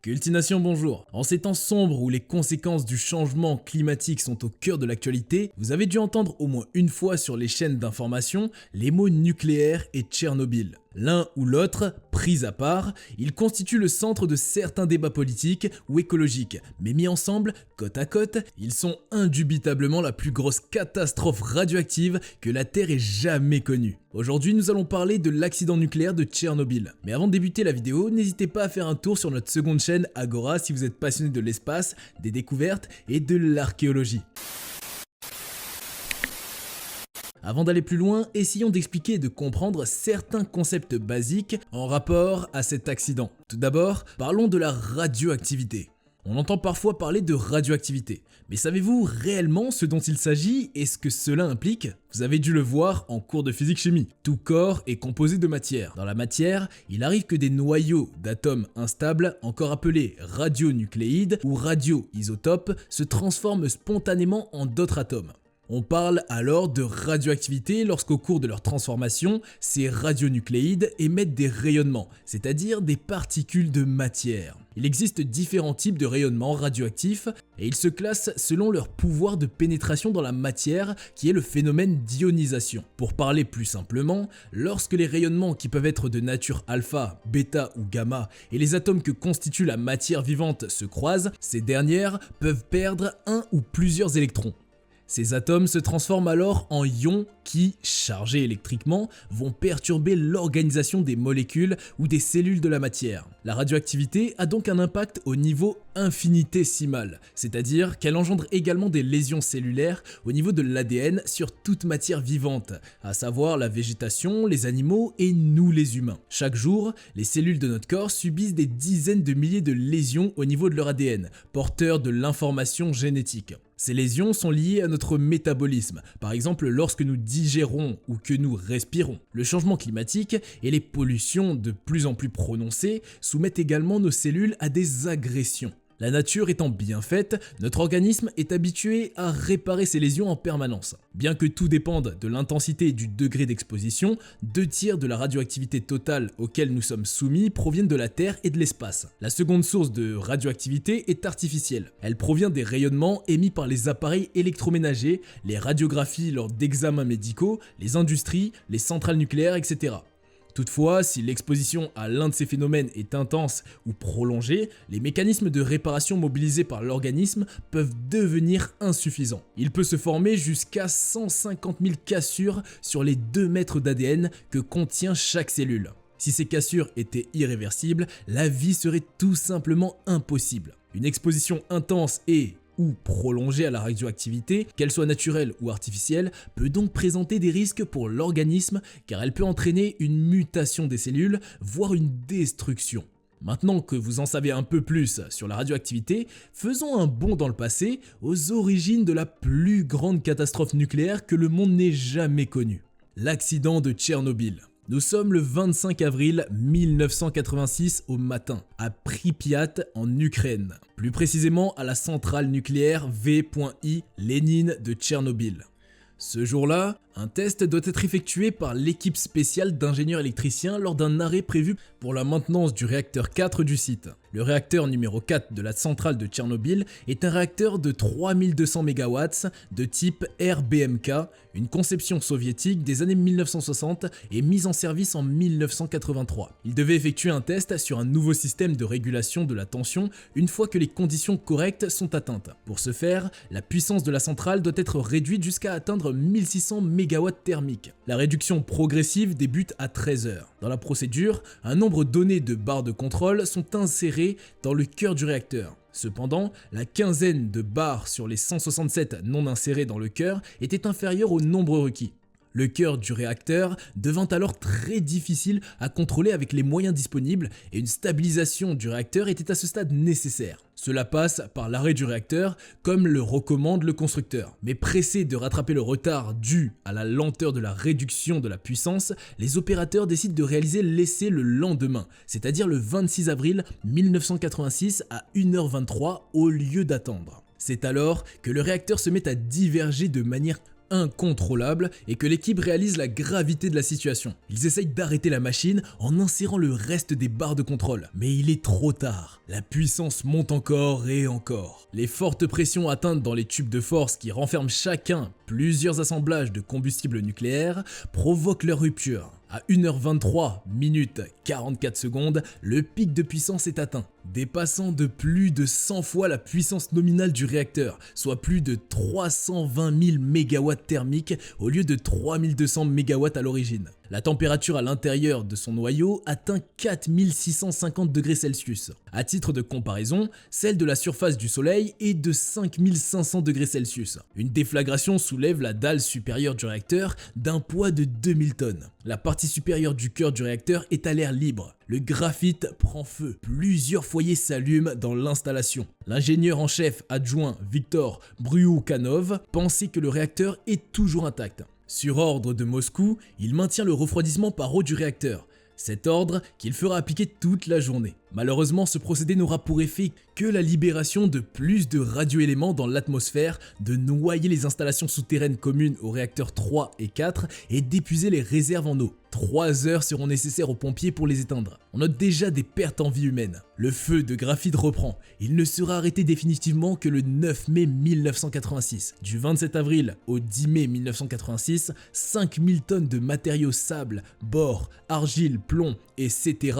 Cultination, bonjour. En ces temps sombres où les conséquences du changement climatique sont au cœur de l'actualité, vous avez dû entendre au moins une fois sur les chaînes d'information les mots nucléaire et Tchernobyl. L'un ou l'autre, pris à part, ils constituent le centre de certains débats politiques ou écologiques, mais mis ensemble, côte à côte, ils sont indubitablement la plus grosse catastrophe radioactive que la Terre ait jamais connue. Aujourd'hui, nous allons parler de l'accident nucléaire de Tchernobyl. Mais avant de débuter la vidéo, n'hésitez pas à faire un tour sur notre seconde chaîne Agora si vous êtes passionné de l'espace, des découvertes et de l'archéologie. Avant d'aller plus loin, essayons d'expliquer et de comprendre certains concepts basiques en rapport à cet accident. Tout d'abord, parlons de la radioactivité. On entend parfois parler de radioactivité, mais savez-vous réellement ce dont il s'agit et ce que cela implique? Vous avez dû le voir en cours de physique-chimie. Tout corps est composé de matière. Dans la matière, il arrive que des noyaux d'atomes instables, encore appelés radionucléides ou radioisotopes, se transforment spontanément en d'autres atomes. On parle alors de radioactivité lorsqu'au cours de leur transformation, ces radionucléides émettent des rayonnements, c'est-à-dire des particules de matière. Il existe différents types de rayonnements radioactifs et ils se classent selon leur pouvoir de pénétration dans la matière qui est le phénomène d'ionisation. Pour parler plus simplement, lorsque les rayonnements qui peuvent être de nature alpha, bêta ou gamma et les atomes que constitue la matière vivante se croisent, ces dernières peuvent perdre un ou plusieurs électrons. Ces atomes se transforment alors en ions qui, chargés électriquement, vont perturber l'organisation des molécules ou des cellules de la matière. La radioactivité a donc un impact au niveau infinitésimal, c'est-à-dire qu'elle engendre également des lésions cellulaires au niveau de l'ADN sur toute matière vivante, à savoir la végétation, les animaux et nous les humains. Chaque jour, les cellules de notre corps subissent des dizaines de milliers de lésions au niveau de leur ADN, porteurs de l'information génétique. Ces lésions sont liées à notre métabolisme, par exemple lorsque nous digérons ou que nous respirons. Le changement climatique et les pollutions de plus en plus prononcées soumettent également nos cellules à des agressions. La nature étant bien faite, notre organisme est habitué à réparer ses lésions en permanence. Bien que tout dépende de l'intensité et du degré d'exposition, 2/3 de la radioactivité totale auquel nous sommes soumis proviennent de la Terre et de l'espace. La seconde source de radioactivité est artificielle. Elle provient des rayonnements émis par les appareils électroménagers, les radiographies lors d'examens médicaux, les industries, les centrales nucléaires, etc. Toutefois, si l'exposition à l'un de ces phénomènes est intense ou prolongée, les mécanismes de réparation mobilisés par l'organisme peuvent devenir insuffisants. Il peut se former jusqu'à 150 000 cassures sur les 2 mètres d'ADN que contient chaque cellule. Si ces cassures étaient irréversibles, la vie serait tout simplement impossible. Une exposition intense ou prolongée à la radioactivité, qu'elle soit naturelle ou artificielle, peut donc présenter des risques pour l'organisme car elle peut entraîner une mutation des cellules, voire une destruction. Maintenant que vous en savez un peu plus sur la radioactivité, faisons un bond dans le passé, aux origines de la plus grande catastrophe nucléaire que le monde n'ait jamais connue. L'accident de Tchernobyl. Nous sommes le 25 avril 1986 au matin, à Pripyat en Ukraine, plus précisément à la centrale nucléaire V.I Lénine de Tchernobyl. Ce jour-là, un test doit être effectué par l'équipe spéciale d'ingénieurs électriciens lors d'un arrêt prévu pour la maintenance du réacteur 4 du site. Le réacteur numéro 4 de la centrale de Tchernobyl est un réacteur de 3200 MW de type RBMK, une conception soviétique des années 1960 et mise en service en 1983. Il devait effectuer un test sur un nouveau système de régulation de la tension une fois que les conditions correctes sont atteintes. Pour ce faire, la puissance de la centrale doit être réduite jusqu'à atteindre 1600 MW thermiques. La réduction progressive débute à 13 h. Dans la procédure, un nombre donné de barres de contrôle sont insérées dans le cœur du réacteur. Cependant, la quinzaine de barres sur les 167 non insérées dans le cœur était inférieure au nombre requis. Le cœur du réacteur devint alors très difficile à contrôler avec les moyens disponibles et une stabilisation du réacteur était à ce stade nécessaire. Cela passe par l'arrêt du réacteur comme le recommande le constructeur. Mais pressés de rattraper le retard dû à la lenteur de la réduction de la puissance, les opérateurs décident de réaliser l'essai le lendemain, c'est-à-dire le 26 avril 1986 à 1h23 au lieu d'attendre. C'est alors que le réacteur se met à diverger de manière incontrôlable et que l'équipe réalise la gravité de la situation. Ils essayent d'arrêter la machine en insérant le reste des barres de contrôle, mais il est trop tard. La puissance monte encore et encore. Les fortes pressions atteintes dans les tubes de force qui renferment chacun plusieurs assemblages de combustible nucléaire provoquent leur rupture. À 1h23 minutes 44 secondes, le pic de puissance est atteint, dépassant de plus de 100 fois la puissance nominale du réacteur, soit plus de 320 000 MW thermiques au lieu de 3200 MW à l'origine. La température à l'intérieur de son noyau atteint 4650 degrés Celsius. À titre de comparaison, celle de la surface du Soleil est de 5500 degrés Celsius. Une déflagration soulève la dalle supérieure du réacteur d'un poids de 2000 tonnes. La partie supérieure du cœur du réacteur est à l'air libre. Le graphite prend feu. Plusieurs foyers s'allument dans l'installation. L'ingénieur en chef adjoint Viktor Bryukhanov pensait que le réacteur est toujours intact. Sur ordre de Moscou, il maintient le refroidissement par eau du réacteur. Cet ordre qu'il fera appliquer toute la journée. Malheureusement, ce procédé n'aura pour effet que la libération de plus de radioéléments dans l'atmosphère, de noyer les installations souterraines communes aux réacteurs 3 et 4 et d'épuiser les réserves en eau. 3 heures seront nécessaires aux pompiers pour les éteindre. On note déjà des pertes en vie humaine. Le feu de graphite reprend. Il ne sera arrêté définitivement que le 9 mai 1986. Du 27 avril au 10 mai 1986, 5000 tonnes de matériaux sable, bore, argile, plomb, etc.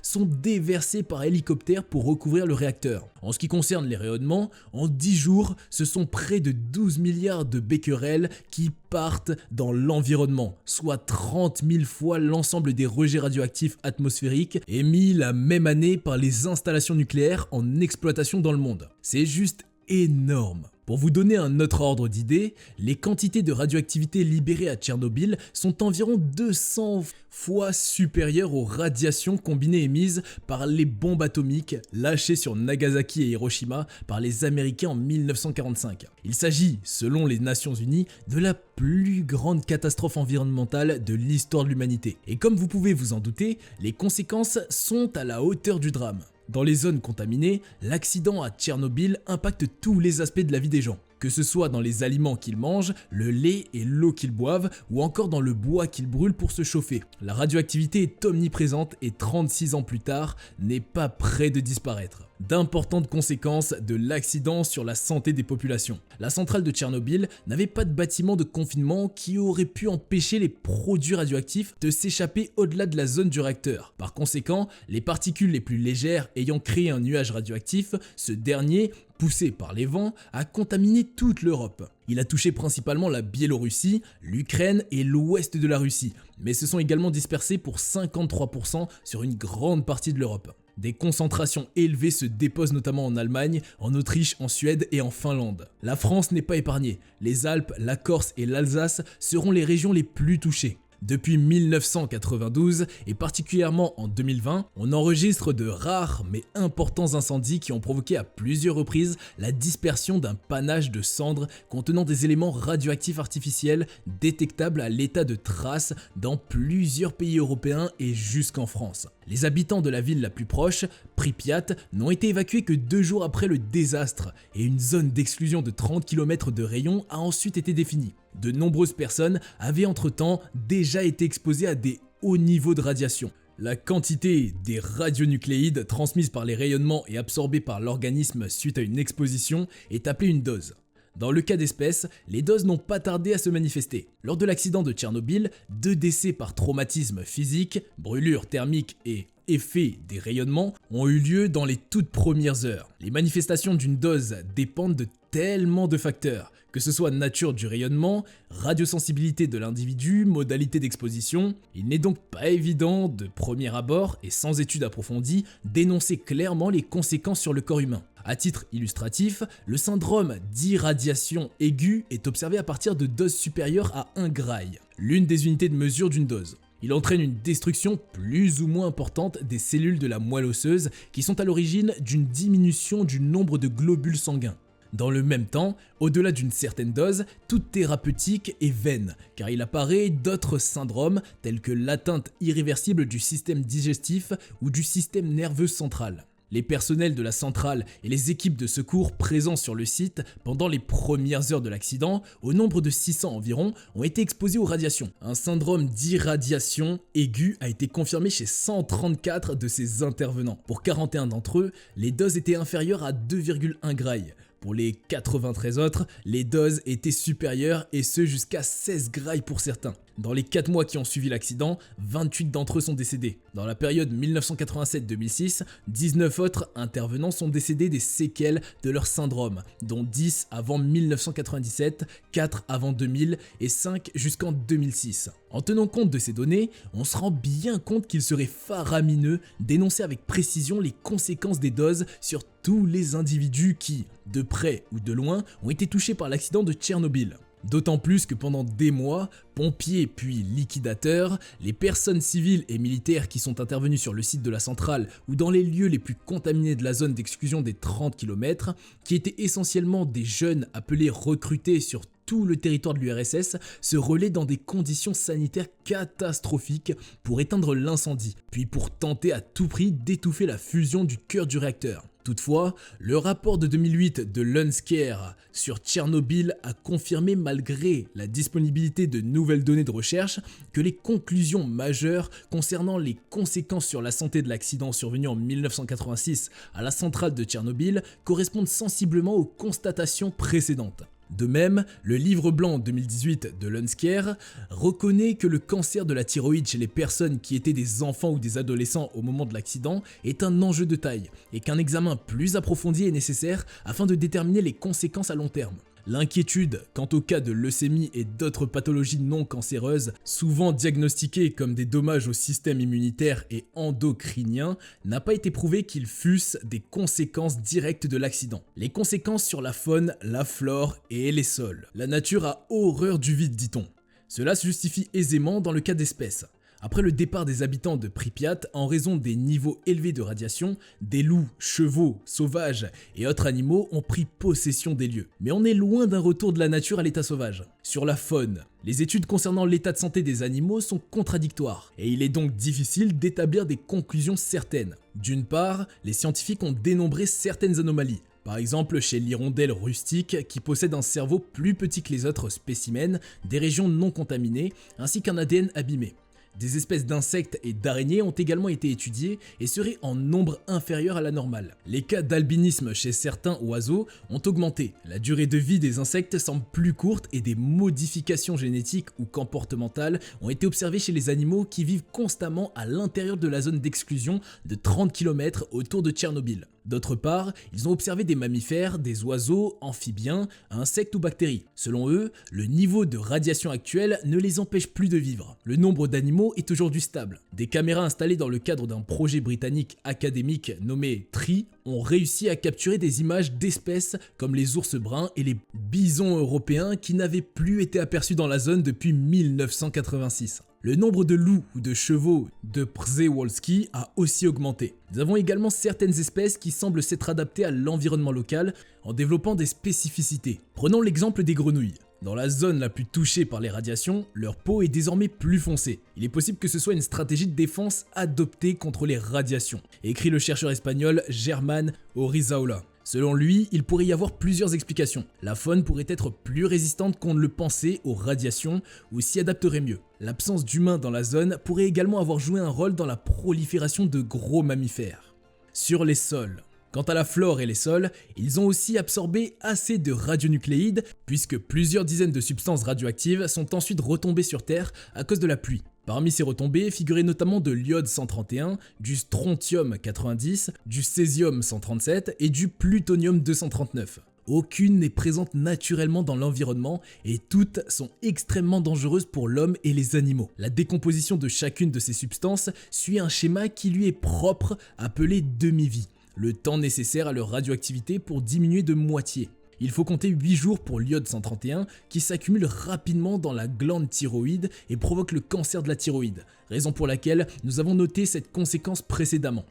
sont déversés par hélicoptère pour recouvrir le réacteur. En ce qui concerne les rayonnements, en 10 jours, ce sont près de 12 milliards de becquerels qui partent dans l'environnement, soit 30 000 fois l'ensemble des rejets radioactifs atmosphériques émis la même année par les installations nucléaires en exploitation dans le monde. C'est juste énorme. Pour vous donner un autre ordre d'idée, les quantités de radioactivité libérées à Tchernobyl sont environ 200 fois supérieures aux radiations combinées émises par les bombes atomiques lâchées sur Nagasaki et Hiroshima par les Américains en 1945. Il s'agit, selon les Nations Unies, de la plus grande catastrophe environnementale de l'histoire de l'humanité. Et comme vous pouvez vous en douter, les conséquences sont à la hauteur du drame. Dans les zones contaminées, l'accident à Tchernobyl impacte tous les aspects de la vie des gens. Que ce soit dans les aliments qu'ils mangent, le lait et l'eau qu'ils boivent, ou encore dans le bois qu'ils brûlent pour se chauffer. La radioactivité est omniprésente et 36 ans plus tard, n'est pas près de disparaître. D'importantes conséquences de l'accident sur la santé des populations. La centrale de Tchernobyl n'avait pas de bâtiment de confinement qui aurait pu empêcher les produits radioactifs de s'échapper au-delà de la zone du réacteur. Par conséquent, les particules les plus légères ayant créé un nuage radioactif, ce dernier, poussé par les vents, a contaminé toute l'Europe. Il a touché principalement la Biélorussie, l'Ukraine et l'ouest de la Russie, mais se sont également dispersés pour 53% sur une grande partie de l'Europe. Des concentrations élevées se déposent notamment en Allemagne, en Autriche, en Suède et en Finlande. La France n'est pas épargnée. Les Alpes, la Corse et l'Alsace seront les régions les plus touchées. Depuis 1992 et particulièrement en 2020, on enregistre de rares mais importants incendies qui ont provoqué à plusieurs reprises la dispersion d'un panache de cendres contenant des éléments radioactifs artificiels détectables à l'état de traces dans plusieurs pays européens et jusqu'en France. Les habitants de la ville la plus proche, Pripyat, n'ont été évacués que 2 jours après le désastre et une zone d'exclusion de 30 km de rayon a ensuite été définie. De nombreuses personnes avaient entre-temps déjà été exposées à des hauts niveaux de radiation. La quantité des radionucléides transmises par les rayonnements et absorbées par l'organisme suite à une exposition est appelée une dose. Dans le cas d'espèce, les doses n'ont pas tardé à se manifester. Lors de l'accident de Tchernobyl, 2 décès par traumatisme physique, brûlure thermique et effet des rayonnements ont eu lieu dans les toutes premières heures. Les manifestations d'une dose dépendent de tellement de facteurs, que ce soit nature du rayonnement, radiosensibilité de l'individu, modalité d'exposition. Il n'est donc pas évident de premier abord et sans étude approfondie d'énoncer clairement les conséquences sur le corps humain. À titre illustratif, le syndrome d'irradiation aiguë est observé à partir de doses supérieures à 1 graille, l'une des unités de mesure d'une dose. Il entraîne une destruction plus ou moins importante des cellules de la moelle osseuse qui sont à l'origine d'une diminution du nombre de globules sanguins. Dans le même temps, au-delà d'une certaine dose, toute thérapeutique est vaine, car il apparaît d'autres syndromes tels que l'atteinte irréversible du système digestif ou du système nerveux central. Les personnels de la centrale et les équipes de secours présents sur le site pendant les premières heures de l'accident, au nombre de 600 environ, ont été exposés aux radiations. Un syndrome d'irradiation aiguë a été confirmé chez 134 de ces intervenants. Pour 41 d'entre eux, les doses étaient inférieures à 2,1 grailles. Pour les 93 autres, les doses étaient supérieures et ce jusqu'à 16 grailles pour certains. Dans les 4 mois qui ont suivi l'accident, 28 d'entre eux sont décédés. Dans la période 1987-2006, 19 autres intervenants sont décédés des séquelles de leur syndrome, dont 10 avant 1997, 4 avant 2000 et 5 jusqu'en 2006. En tenant compte de ces données, on se rend bien compte qu'il serait faramineux d'énoncer avec précision les conséquences des doses sur tous les individus qui, de près ou de loin, ont été touchés par l'accident de Tchernobyl. D'autant plus que pendant des mois, pompiers puis liquidateurs, les personnes civiles et militaires qui sont intervenus sur le site de la centrale ou dans les lieux les plus contaminés de la zone d'exclusion des 30 km, qui étaient essentiellement des jeunes appelés recrutés sur tout le territoire de l'URSS, se relaient dans des conditions sanitaires catastrophiques pour éteindre l'incendie, puis pour tenter à tout prix d'étouffer la fusion du cœur du réacteur. Toutefois, le rapport de 2008 de l'UNSCEAR sur Tchernobyl a confirmé, malgré la disponibilité de nouvelles données de recherche, que les conclusions majeures concernant les conséquences sur la santé de l'accident survenu en 1986 à la centrale de Tchernobyl correspondent sensiblement aux constatations précédentes. De même, le livre blanc 2018 de l'UNSCEAR reconnaît que le cancer de la thyroïde chez les personnes qui étaient des enfants ou des adolescents au moment de l'accident est un enjeu de taille et qu'un examen plus approfondi est nécessaire afin de déterminer les conséquences à long terme. L'inquiétude quant au cas de leucémie et d'autres pathologies non cancéreuses, souvent diagnostiquées comme des dommages au système immunitaire et endocrinien, n'a pas été prouvé qu'ils fussent des conséquences directes de l'accident. Les conséquences sur la faune, la flore et les sols. La nature a horreur du vide, dit-on. Cela se justifie aisément dans le cas d'espèces. Après le départ des habitants de Pripyat en raison des niveaux élevés de radiation, des loups, chevaux, sauvages et autres animaux ont pris possession des lieux. Mais on est loin d'un retour de la nature à l'état sauvage. Sur la faune, les études concernant l'état de santé des animaux sont contradictoires et il est donc difficile d'établir des conclusions certaines. D'une part, les scientifiques ont dénombré certaines anomalies. Par exemple chez l'hirondelle rustique qui possède un cerveau plus petit que les autres spécimens des régions non contaminées ainsi qu'un ADN abîmé. Des espèces d'insectes et d'araignées ont également été étudiées et seraient en nombre inférieur à la normale. Les cas d'albinisme chez certains oiseaux ont augmenté. La durée de vie des insectes semble plus courte et des modifications génétiques ou comportementales ont été observées chez les animaux qui vivent constamment à l'intérieur de la zone d'exclusion de 30 km autour de Tchernobyl. D'autre part, ils ont observé des mammifères, des oiseaux, amphibiens, insectes ou bactéries. Selon eux, le niveau de radiation actuel ne les empêche plus de vivre. Le nombre d'animaux est aujourd'hui stable. Des caméras installées dans le cadre d'un projet britannique académique nommé TREE ont réussi à capturer des images d'espèces comme les ours bruns et les bisons européens qui n'avaient plus été aperçus dans la zone depuis 1986. Le nombre de loups ou de chevaux de Przewalski a aussi augmenté. Nous avons également certaines espèces qui semblent s'être adaptées à l'environnement local en développant des spécificités. Prenons l'exemple des grenouilles. Dans la zone la plus touchée par les radiations, leur peau est désormais plus foncée. Il est possible que ce soit une stratégie de défense adoptée contre les radiations, écrit le chercheur espagnol Germán Orizaola. Selon lui, il pourrait y avoir plusieurs explications. La faune pourrait être plus résistante qu'on ne le pensait aux radiations ou s'y adapterait mieux. L'absence d'humains dans la zone pourrait également avoir joué un rôle dans la prolifération de gros mammifères. Sur les sols. Quant à la flore et les sols, ils ont aussi absorbé assez de radionucléides puisque plusieurs dizaines de substances radioactives sont ensuite retombées sur Terre à cause de la pluie. Parmi ces retombées figuraient notamment de l'iode 131, du strontium 90, du césium 137 et du plutonium 239. Aucune n'est présente naturellement dans l'environnement et toutes sont extrêmement dangereuses pour l'homme et les animaux. La décomposition de chacune de ces substances suit un schéma qui lui est propre appelé demi-vie, le temps nécessaire à leur radioactivité pour diminuer de moitié. Il faut compter 8 jours pour l'iode 131 qui s'accumule rapidement dans la glande thyroïde et provoque le cancer de la thyroïde, raison pour laquelle nous avons noté cette conséquence précédemment.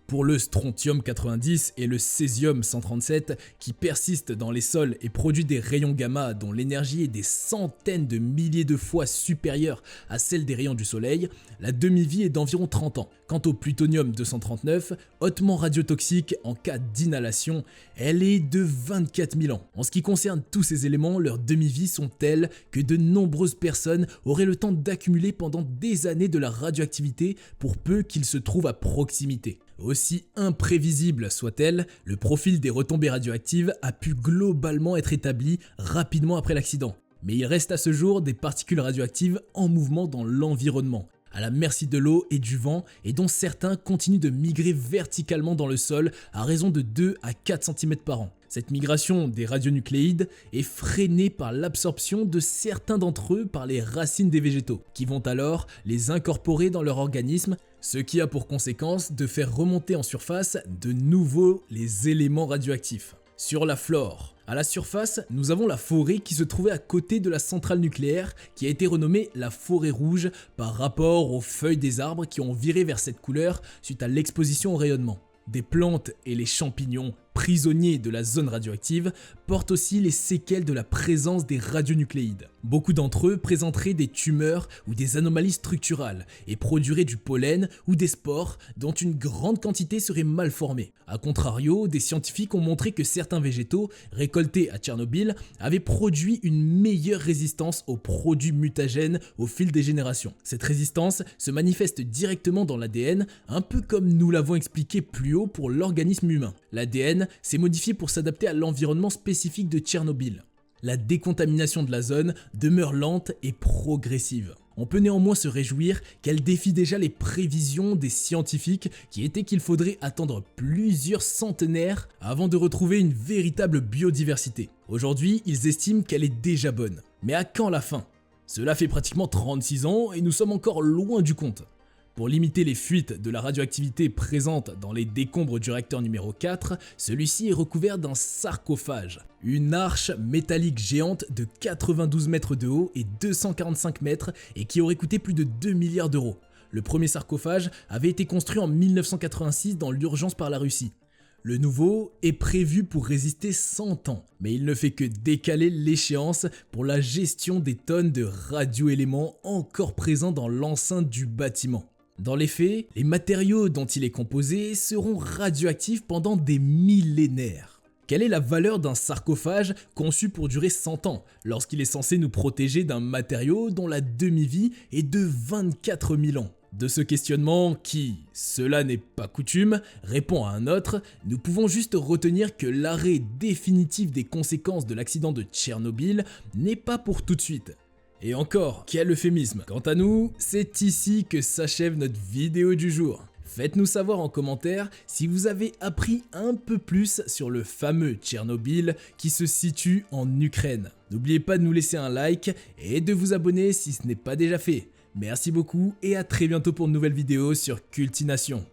Pour le strontium 90 et le césium 137 qui persistent dans les sols et produisent des rayons gamma dont l'énergie est des centaines de milliers de fois supérieure à celle des rayons du soleil, la demi-vie est d'environ 30 ans. Quant au plutonium 239, hautement radiotoxique en cas d'inhalation, elle est de 24 000 ans. En ce qui concerne tous ces éléments, leurs demi-vies sont telles que de nombreuses personnes auraient le temps d'accumuler pendant des années de la radioactivité pour peu qu'ils se trouvent à proximité. Aussi imprévisible soit-elle, le profil des retombées radioactives a pu globalement être établi rapidement après l'accident. Mais il reste à ce jour des particules radioactives en mouvement dans l'environnement, à la merci de l'eau et du vent, et dont certains continuent de migrer verticalement dans le sol à raison de 2 à 4 cm par an. Cette migration des radionucléides est freinée par l'absorption de certains d'entre eux par les racines des végétaux, qui vont alors les incorporer dans leur organisme, ce qui a pour conséquence de faire remonter en surface de nouveau les éléments radioactifs. Sur la flore. À la surface, nous avons la forêt qui se trouvait à côté de la centrale nucléaire qui a été renommée la forêt rouge par rapport aux feuilles des arbres qui ont viré vers cette couleur suite à l'exposition au rayonnement. Des plantes et les champignons, prisonniers de la zone radioactive, portent aussi les séquelles de la présence des radionucléides. Beaucoup d'entre eux présenteraient des tumeurs ou des anomalies structurales et produiraient du pollen ou des spores dont une grande quantité serait mal formée. A contrario, des scientifiques ont montré que certains végétaux récoltés à Tchernobyl avaient produit une meilleure résistance aux produits mutagènes au fil des générations. Cette résistance se manifeste directement dans l'ADN, un peu comme nous l'avons expliqué plus haut pour l'organisme humain. L'ADN s'est modifié pour s'adapter à l'environnement spécifique de Tchernobyl. La décontamination de la zone demeure lente et progressive. On peut néanmoins se réjouir qu'elle défie déjà les prévisions des scientifiques qui étaient qu'il faudrait attendre plusieurs centenaires avant de retrouver une véritable biodiversité. Aujourd'hui, ils estiment qu'elle est déjà bonne. Mais à quand la fin? Cela fait pratiquement 36 ans et nous sommes encore loin du compte. Pour limiter les fuites de la radioactivité présente dans les décombres du réacteur numéro 4, celui-ci est recouvert d'un sarcophage, une arche métallique géante de 92 mètres de haut et 245 mètres et qui aurait coûté plus de 2 milliards d'euros. Le premier sarcophage avait été construit en 1986 dans l'urgence par la Russie. Le nouveau est prévu pour résister 100 ans, mais il ne fait que décaler l'échéance pour la gestion des tonnes de radioéléments encore présents dans l'enceinte du bâtiment. Dans les faits, les matériaux dont il est composé seront radioactifs pendant des millénaires. Quelle est la valeur d'un sarcophage conçu pour durer 100 ans, lorsqu'il est censé nous protéger d'un matériau dont la demi-vie est de 24 000 ans? De ce questionnement qui, cela n'est pas coutume, répond à un autre, nous pouvons juste retenir que l'arrêt définitif des conséquences de l'accident de Tchernobyl n'est pas pour tout de suite. Et encore, quel euphémisme. Quant à nous, c'est ici que s'achève notre vidéo du jour. Faites-nous savoir en commentaire si vous avez appris un peu plus sur le fameux Tchernobyl qui se situe en Ukraine. N'oubliez pas de nous laisser un like et de vous abonner si ce n'est pas déjà fait. Merci beaucoup et à très bientôt pour une nouvelle vidéo sur Cultination.